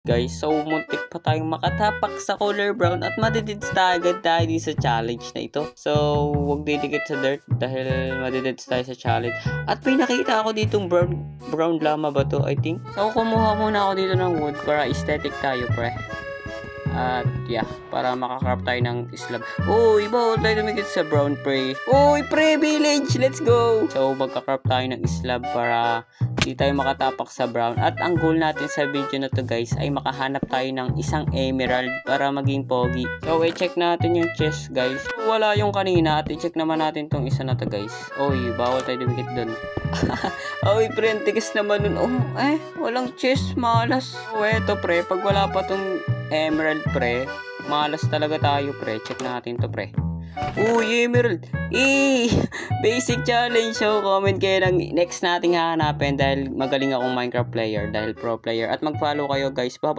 Guys, so muntik pa tayong makatapak sa color brown at madidits agad tayo sa challenge na ito. So, huwag didikit sa dirt dahil madidits tayo sa challenge. At may nakita ako ditong brown llama ba to, I think. So, kumuha muna ako dito ng wood para aesthetic tayo, pre. At yeah, para makakrap tayo ng slab. Uy, bawal tayo dumikit sa brown, pre. Uy, pre, village, let's go! So, magkakrap tayo ng slab para di tayo makatapak sa brown. At ang goal natin sa video na to, guys, ay makahanap tayo ng isang emerald para maging pogi. So, i-check natin yung chest, guys. Wala yung kanina at i-check naman natin tong isa na to, guys. Uy, bawal tayo dumikit dun. Uy, pre, tigas naman nun. Oh, walang chest, malas. Oh, eto, pre, pag wala pa tong emerald, pre, malas talaga tayo, pre. Check natin to, pre. Uy, emerald. Basic challenge. So, comment kayo ng next nating hahanapin dahil magaling akong Minecraft player, dahil pro player. At mag-follow kayo, guys. Bye.